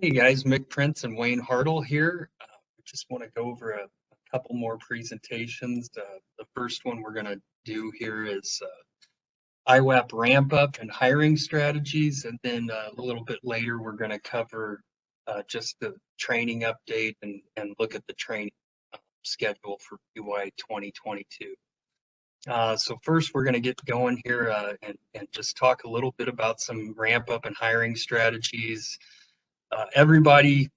Hey guys, Mick Prince and Wayne Hartle here. Just want to go over a couple more presentations. The first one we're going to do here is IHWAP ramp up and hiring strategies, and then a little bit later we're going to cover just the training update and look at the training schedule for PY 2022. So first we're going to get going here and just talk a little bit about some ramp up and hiring strategies. Everybody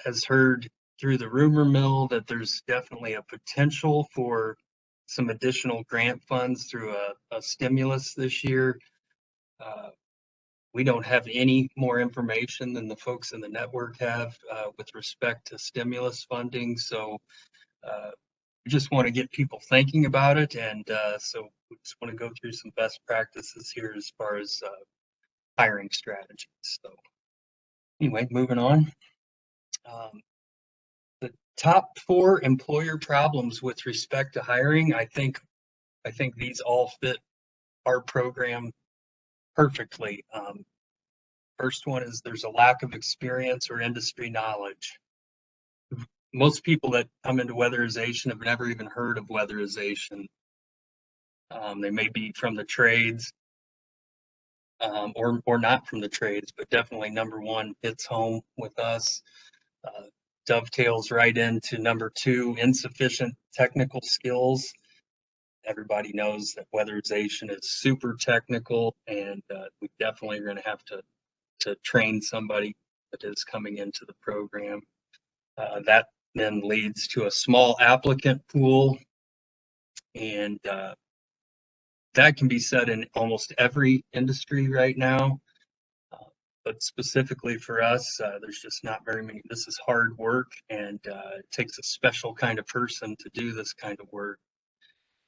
has heard through the rumor mill that there's definitely a potential for some additional grant funds through a stimulus this year. We don't have any more information than the folks in the network have with respect to stimulus funding. So we just want to get people thinking about it. And so we just want to go through some best practices here as far as hiring strategies. So anyway, moving on. The top 4 employer problems with respect to hiring, I think these all fit our program perfectly. First one is there's a lack of experience or industry knowledge. Most people that come into weatherization have never even heard of weatherization. They may be from the trades or not from the trades, but definitely number 1 hits home with us. Dovetails right into number 2, insufficient technical skills. Everybody knows that weatherization is super technical, and we definitely are going to have to train somebody that is coming into the program. That then leads to a small applicant pool, and that can be said in almost every industry right now. But specifically for us, there's just not very many. This is hard work, and it takes a special kind of person to do this kind of work.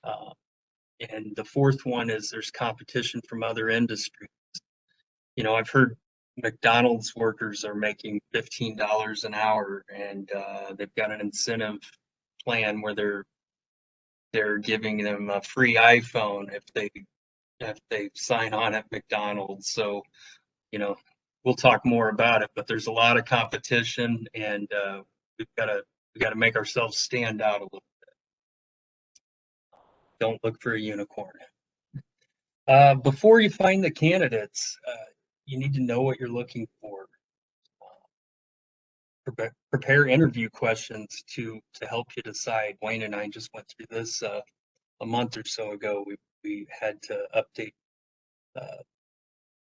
And the 4th one is there's competition from other industries. You know, I've heard McDonald's workers are making $15 an hour, and they've got an incentive plan where they're giving them a free iPhone if they sign on at McDonald's. So, you know, we'll talk more about it, but there's a lot of competition, and we've got to make ourselves stand out a little bit. Don't look for a unicorn. Before you find the candidates, you need to know what you're looking for. Prepare interview questions to help you decide. Wayne and I just went through this a month or so ago. We had to update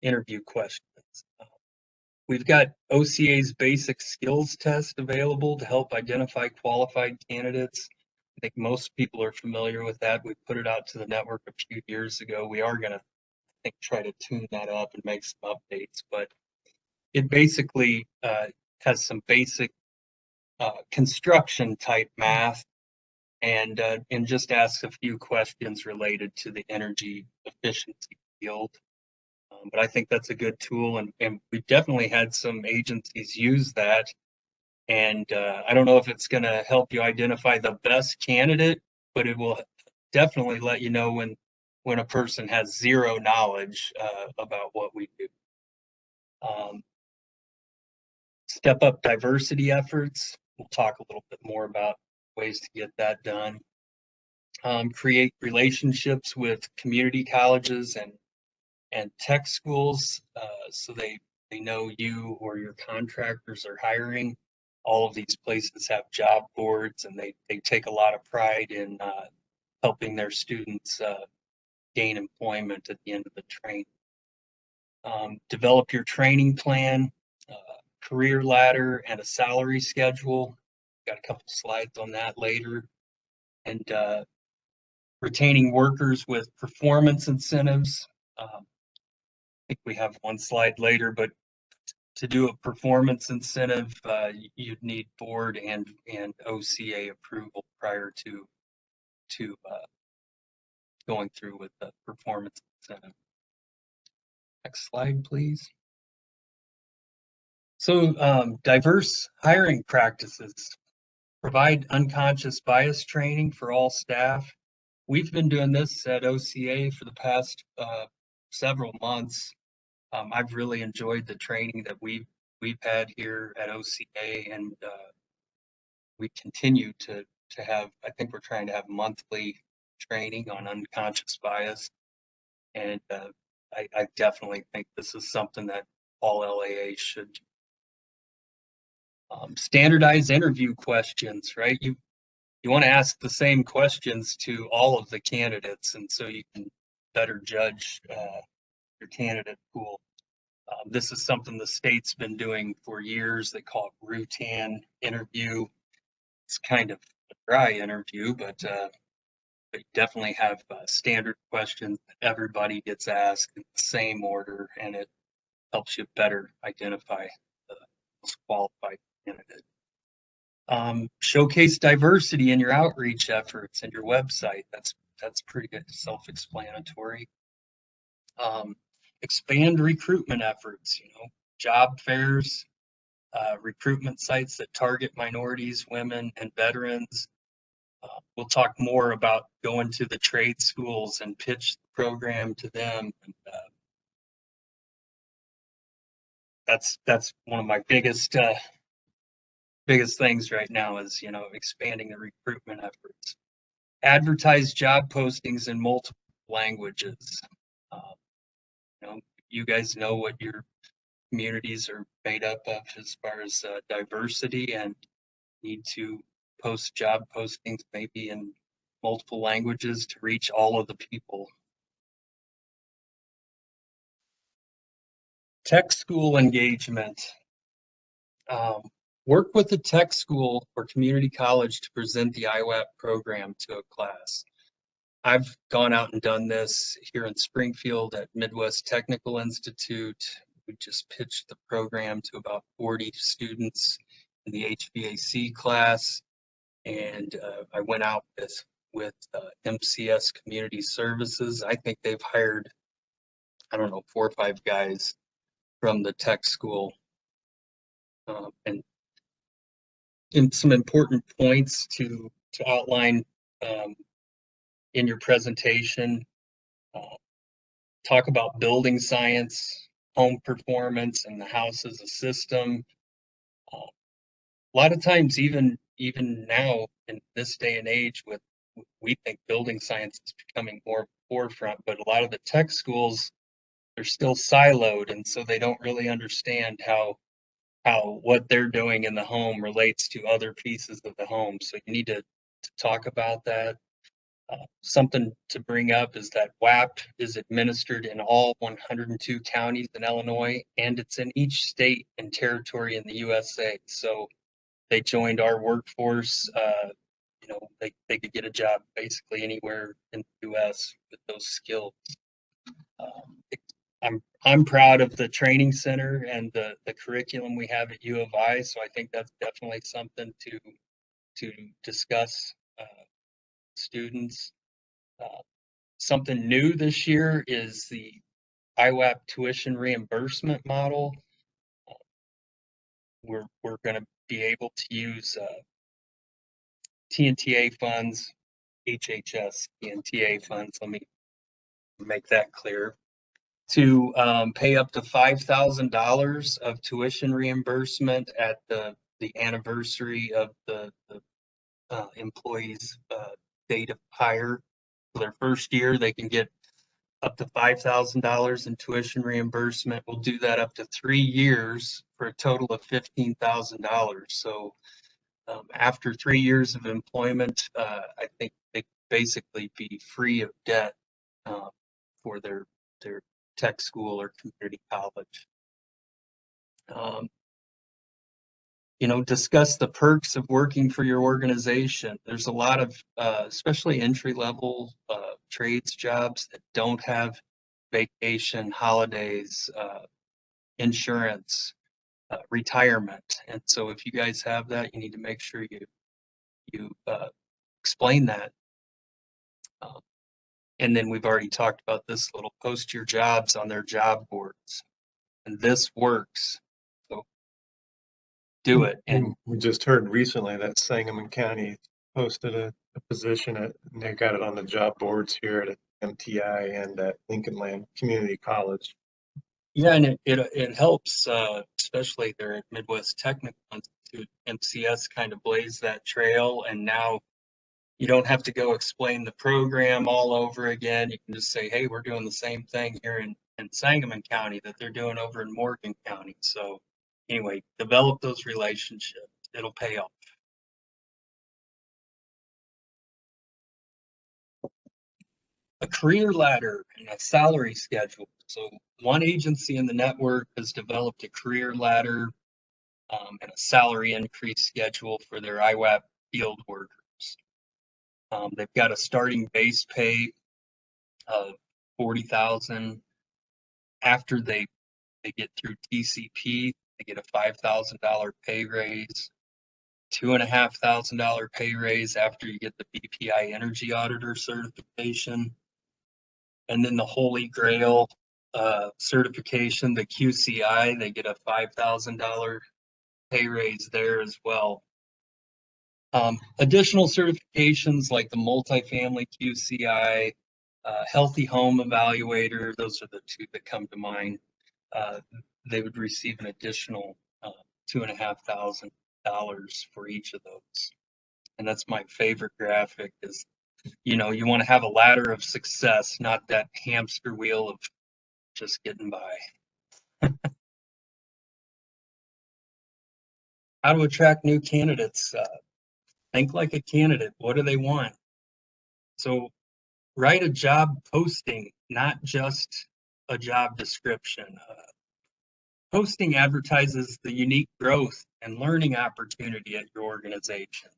interview questions. We've got OCA's basic skills test available to help identify qualified candidates. I think most people are familiar with that. We put it out to the network a few years ago. We are going to, I think, try to tune that up and make some updates, but it basically has some basic construction type math and just asks a few questions related to the energy efficiency field. But I think that's a good tool, and we definitely had some agencies use that. And I don't know if it's going to help you identify the best candidate, but it will definitely let you know when a person has zero knowledge about what we do. Step up diversity efforts. We'll talk a little bit more about ways to get that done. Create relationships with community colleges and tech schools so they know you or your contractors are hiring. All of these places have job boards, and they take a lot of pride in helping their students gain employment at the end of the training. Develop your training plan, career ladder, and a salary schedule. Got a couple slides on that later. And retaining workers with performance incentives. I think we have one slide later, but to do a performance incentive, you'd need board and OCA approval prior to going through with the performance incentive. Next slide, please. So diverse hiring practices. Provide unconscious bias training for all staff. We've been doing this at OCA for the past several months. I've really enjoyed the training that we've we've had here at OCA, and we continue to have, I think we're trying to have monthly training on unconscious bias. And I definitely think this is something that all LAAs should standardize interview questions, right? You want to ask the same questions to all of the candidates, and so you can better judge your candidate pool. This is something the state's been doing for years. They call it routine interview. It's kind of a dry interview, but you definitely have standard questions that everybody gets asked in the same order, and it helps you better identify the most qualified candidate. Showcase diversity in your outreach efforts and your website. That's pretty good, self-explanatory. Expand recruitment efforts, job fairs, recruitment sites that target minorities, women, and veterans. We'll talk more about going to the trade schools and pitch the program to them. And, that's one of my biggest things right now is, expanding the recruitment efforts. Advertise job postings in multiple languages. You guys know what your communities are made up of as far as diversity, and need to post job postings maybe in multiple languages to reach all of the people. Tech school engagement. Work with the tech school or community college to present the IHWAP program to a class. I've gone out and done this here in Springfield at Midwest Technical Institute. We just pitched the program to about 40 students in the HVAC class. And I went out with MCS Community Services. I think they've hired, 4 or 5 guys from the tech school. And some important points to outline in your presentation. Talk about building science, home performance, and the house as a system. A lot of times, even now in this day and age, we think building science is becoming more forefront, but a lot of the tech schools, they're still siloed, and so they don't really understand how what they're doing in the home relates to other pieces of the home. So you need to talk about that. Something to bring up is that WAP is administered in all 102 counties in Illinois, and it's in each state and territory in the USA. So they joined our workforce. They could get a job basically anywhere in the US with those skills. I'm proud of the training center and the curriculum we have at U of I, so I think that's definitely something to discuss students. Something new this year is the IHWAP tuition reimbursement model. We're going to be able to use TNTA funds, HHS TNTA funds. Let me make that clear. To pay up to $5,000 of tuition reimbursement at the anniversary of the employee's date of hire. For their first year, they can get up to $5,000 in tuition reimbursement. We'll do that up to 3 years for a total of $15,000. So after 3 years of employment, I think they basically be free of debt for their tech school or community college. Discuss the perks of working for your organization. There's a lot of, especially entry-level trades jobs that don't have vacation, holidays, insurance, retirement. And so if you guys have that, you need to make sure you explain that. And then we've already talked about this little, post your jobs on their job boards. And this works. So do it. And we just heard recently that Sangamon County posted a position and they got it on the job boards here at MTI and at Lincoln Land Community College. Yeah, and it helps, especially there at Midwest Technical Institute. MCS kind of blazed that trail, and now you don't have to go explain the program all over again. You can just say, hey, we're doing the same thing here in Sangamon County that they're doing over in Morgan County. So anyway, develop those relationships. It'll pay off. A career ladder and a salary schedule. So one agency in the network has developed a career ladder and a salary increase schedule for their IHWAP field workers. They've got a starting base pay of 40,000. After they get through TCP, they get a $5,000 pay raise, $2,500 pay raise after you get the BPI Energy Auditor certification, and then the Holy Grail certification, the QCI, they get a $5,000 pay raise there as well. Additional certifications like the multifamily QCI, healthy home evaluator, those are the two that come to mind. They would receive an additional $2,500 for each of those. And that's my favorite graphic is, you know, you want to have a ladder of success, not that hamster wheel of just getting by. How to attract new candidates? Think like a candidate. What do they want? So write a job posting, not just a job description. Posting advertises the unique growth and learning opportunity at your organization.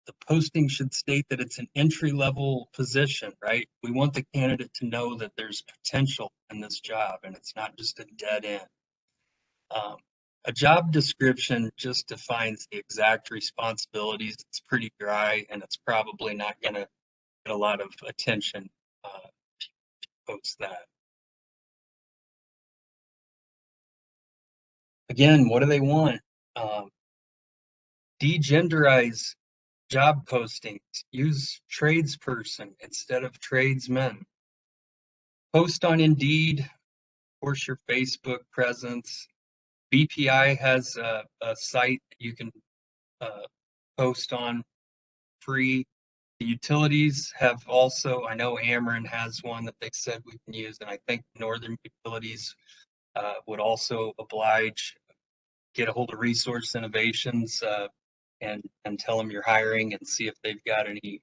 The posting should state that it's an entry-level position, right? We want the candidate to know that there's potential in this job and it's not just a dead end. A job description just defines the exact responsibilities. It's pretty dry and it's probably not going to get a lot of attention to post that. Again, what do they want? Degenderize job postings. Use tradesperson instead of tradesmen. Post on Indeed. Of course, your Facebook presence. BPI has a site that you can post on free. The utilities have also, I know Ameren has one that they said we can use, and I think Northern Utilities would also oblige. Get a hold of Resource Innovations and tell them you're hiring and see if they've got any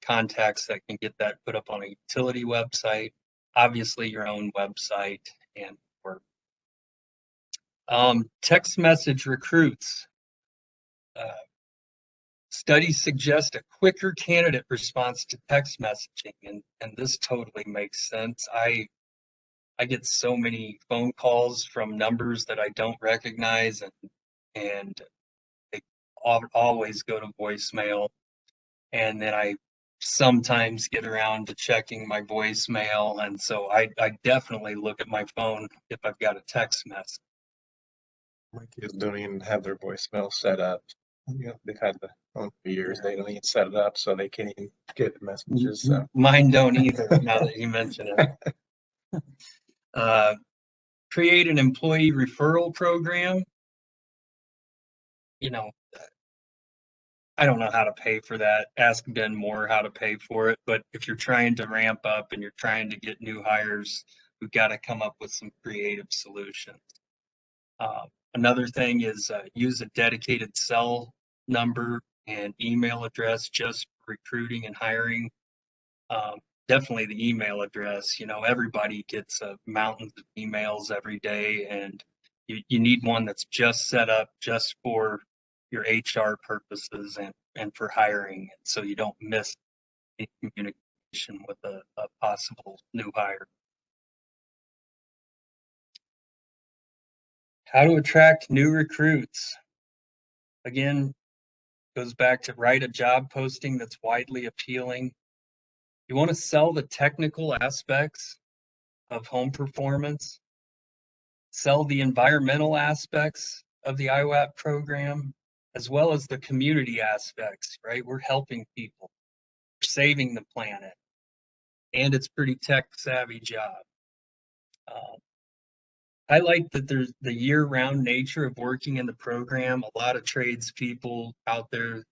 contacts that can get that put up on a utility website, obviously your own website, and work. Text message recruits. Studies suggest a quicker candidate response to text messaging, and this totally makes sense. I get so many phone calls from numbers that I don't recognize, and they always go to voicemail. And then I sometimes get around to checking my voicemail, and so I definitely look at my phone if I've got a text message. My kids don't even have their voicemail set up. You know, they've had the phone for years. They don't even set it up, so they can't even get messages. So. Mine don't either, now that you mention it. Create an employee referral program. You know, I don't know how to pay for that. Ask Ben Moore how to pay for it. But if you're trying to ramp up and you're trying to get new hires, we've got to come up with some creative solutions. Another thing is use a dedicated cell number and email address just for recruiting and hiring. Definitely the email address. You know, everybody gets mountains of emails every day, and you need one that's just set up just for your HR purposes and for hiring, so you don't miss any communication with a possible new hire. How to attract new recruits. Again, goes back to write a job posting that's widely appealing. You want to sell the technical aspects of home performance, sell the environmental aspects of the IHWAP program, as well as the community aspects, right? We're helping people, we're saving the planet, and it's pretty tech savvy job. Highlight that there's the year-round nature of working in the program. A lot of tradespeople out there,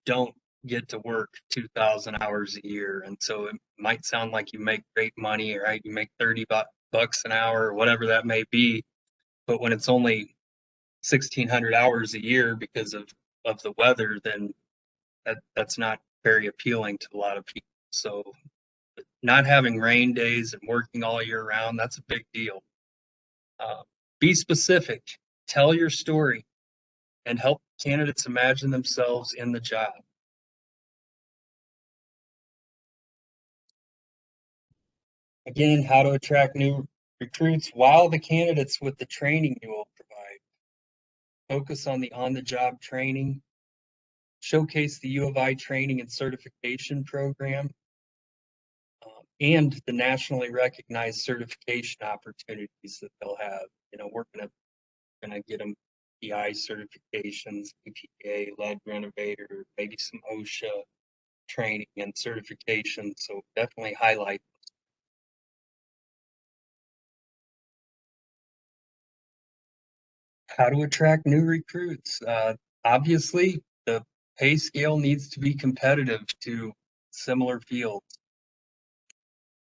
don't get to work 2,000 hours a year. And so it might sound like you make great money, right? You make 30 bucks an hour or whatever that may be. But when it's only 1,600 hours a year because of the weather, then that's not very appealing to a lot of people. So not having rain days and working all year round, that's a big deal. Be specific, tell your story, and help candidates imagine themselves in the job. Again, how to attract new recruits while the candidates with the training you will provide. Focus on the on-the-job training. Showcase the U of I training and certification program, and the nationally recognized certification opportunities that they'll have. We're gonna get them PI certifications, EPA, lead renovator, maybe some OSHA training and certification. So definitely highlight. How to attract new recruits. Obviously, the pay scale needs to be competitive to similar fields.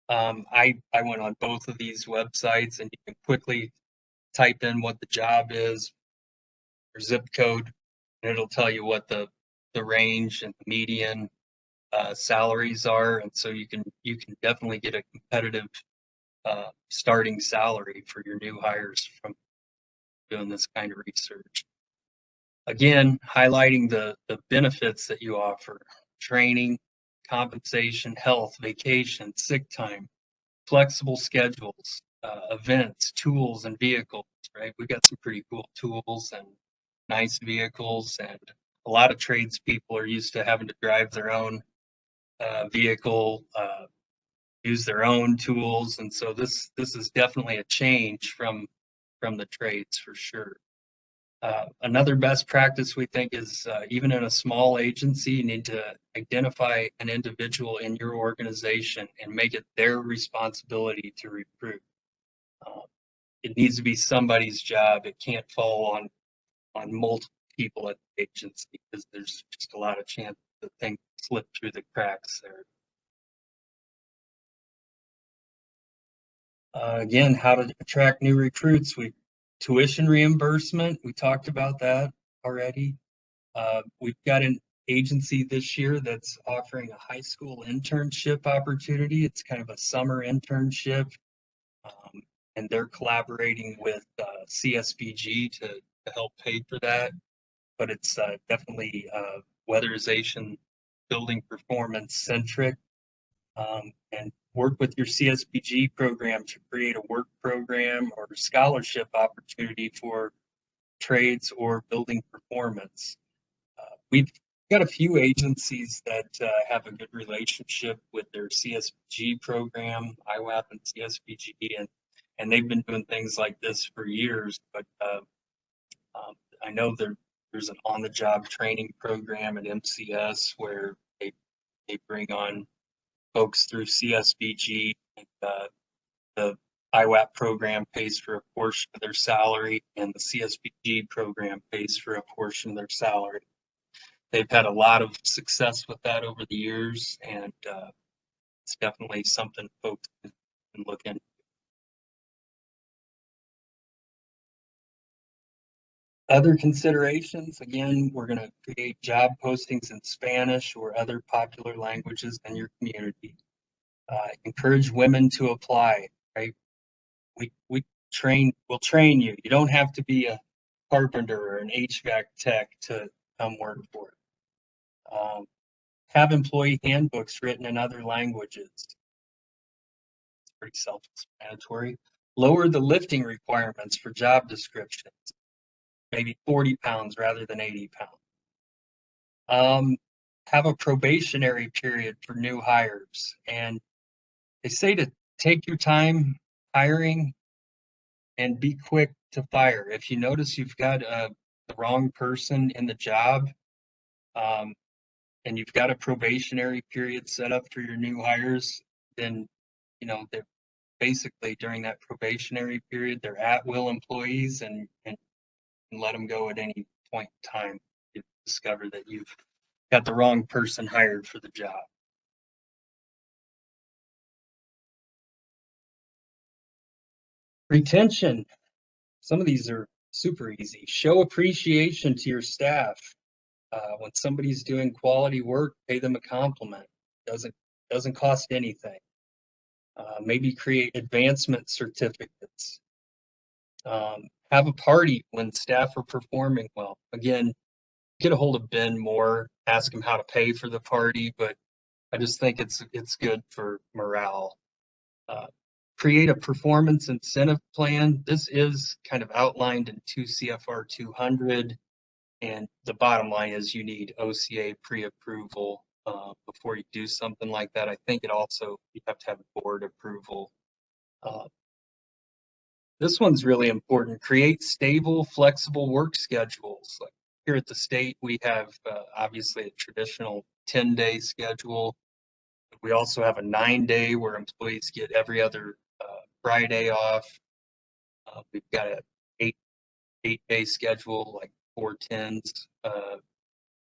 I went on both of these websites, and you can quickly type in what the job is, or zip code, and it'll tell you what the range and the median salaries are. And so you can definitely get a competitive starting salary for your new hires from doing this kind of research. Again, highlighting the benefits that you offer: training, compensation, health, vacation, sick time, flexible schedules, events, tools, and vehicles, right? We've got some pretty cool tools and nice vehicles, and a lot of tradespeople are used to having to drive their own vehicle, use their own tools, and so this is definitely a change from the trades for sure. Another best practice we think is, even in a small agency, you need to identify an individual in your organization and make it their responsibility to recruit. It needs to be somebody's job. It can't fall on multiple people at the agency, because there's just a lot of chance that things slip through the cracks there. Again, how to attract new recruits. Tuition reimbursement, we talked about that already. We've got an agency this year that's offering a high school internship opportunity. It's kind of a summer internship, and they're collaborating with CSBG to help pay for that. But it's definitely weatherization, building performance centric, and work with your CSBG program to create a work program or scholarship opportunity for trades or building performance. We've got a few agencies that have a good relationship with their CSBG program, IHWAP and CSBG, and they've been doing things like this for years. But I know there's an on-the-job training program at MCS where they bring on folks through CSBG, and the IHWAP program pays for a portion of their salary, and the CSBG program pays for a portion of their salary. They've had a lot of success with that over the years, and it's definitely something folks can look into. Other considerations, again, we're going to create job postings in Spanish or other popular languages in your community. Encourage women to apply, right? We'll train you. You don't have to be a carpenter or an HVAC tech to come work for it. Have employee handbooks written in other languages. It's pretty self-explanatory. Lower the lifting requirements for job descriptions, maybe 40 pounds rather than 80 pounds. Have a probationary period for new hires. And they say to take your time hiring and be quick to fire. If you notice you've got the wrong person in the job, and you've got a probationary period set up for your new hires, then basically during that probationary period, they're at-will employees and let them go at any point in time. You discover that you've got the wrong person hired for the job. Retention. Some of these are super easy. Show appreciation to your staff. When somebody's doing quality work, pay them a compliment. Doesn't cost anything. Maybe create advancement certificates. Have a party when staff are performing well. Again, get a hold of Ben Moore, ask him how to pay for the party, but I just think it's good for morale. Create a performance incentive plan. This is kind of outlined in 2 CFR 200, and the bottom line is you need OCA pre-approval before you do something like that. I think you have to have board approval. This one's really important. Create stable, flexible work schedules. Like here at the state, we have obviously a traditional 10-day schedule. We also have a 9-day where employees get every other Friday off. We've got a 8-day schedule, like 4/10s.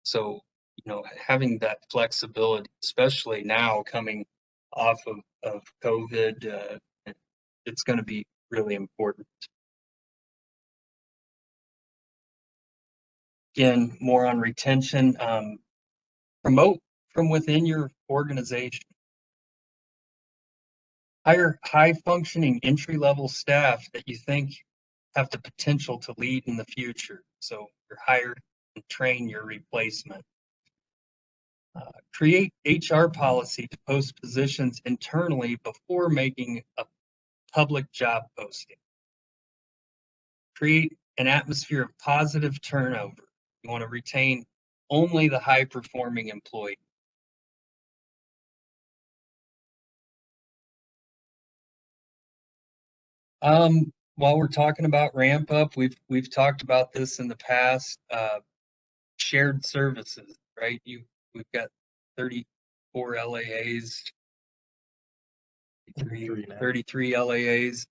So, having that flexibility, especially now coming off of COVID, it's going to be really important. Again, more on retention. Promote from within your organization. Hire high-functioning entry-level staff that you think have the potential to lead in the future. So you're hired and train your replacement. Create HR policy to post positions internally before making a public job posting. Create an atmosphere of positive turnover. You want to retain only the high-performing employee. While we're talking about ramp up, we've talked about this in the past. Shared services, right? We've got 34 LAAs, 33 LAAs,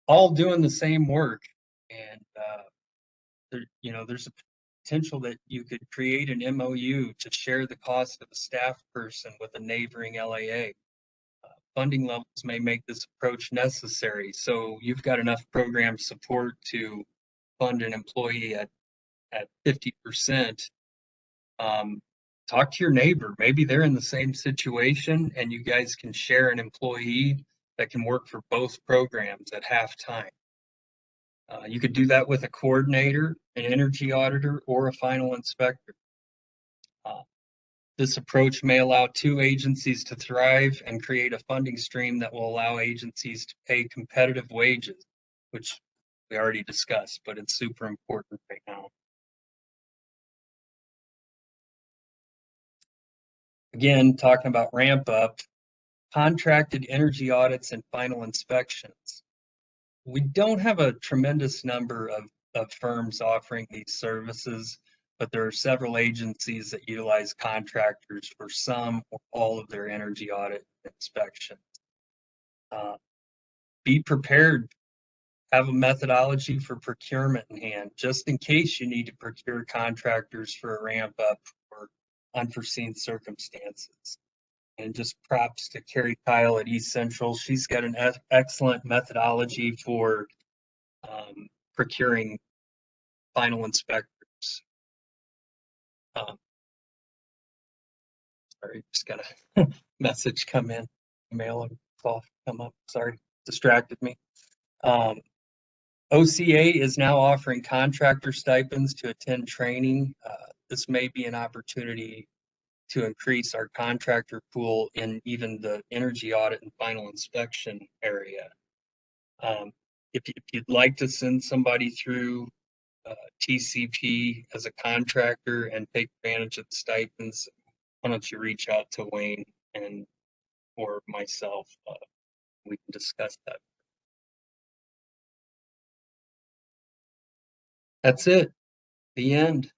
all doing the same work, and there's a potential that you could create an MOU to share the cost of a staff person with a neighboring LAA. Funding levels may make this approach necessary, so you've got enough program support to fund an employee at 50%. Talk to your neighbor. Maybe they're in the same situation and you guys can share an employee that can work for both programs at half-time. You could do that with a coordinator, an energy auditor, or a final inspector. This approach may allow 2 agencies to thrive and create a funding stream that will allow agencies to pay competitive wages, which we already discussed, but it's super important right now. Again, talking about ramp up, contracted energy audits and final inspections. We don't have a tremendous number of firms offering these services, but there are several agencies that utilize contractors for some or all of their energy audit inspections. Be prepared. Have a methodology for procurement in hand, just in case you need to procure contractors for a ramp up or unforeseen circumstances. And just props to Carrie Kyle at East Central. She's got an excellent methodology for procuring final inspectors. Sorry, just got a message come in, email and call come up. Sorry, distracted me. OCA is now offering contractor stipends to attend training. This may be an opportunity to increase our contractor pool in even the energy audit and final inspection area. If you'd like to send somebody through TCP as a contractor and take advantage of the stipends, why don't you reach out to Wayne or myself? We can discuss that. That's it. The end.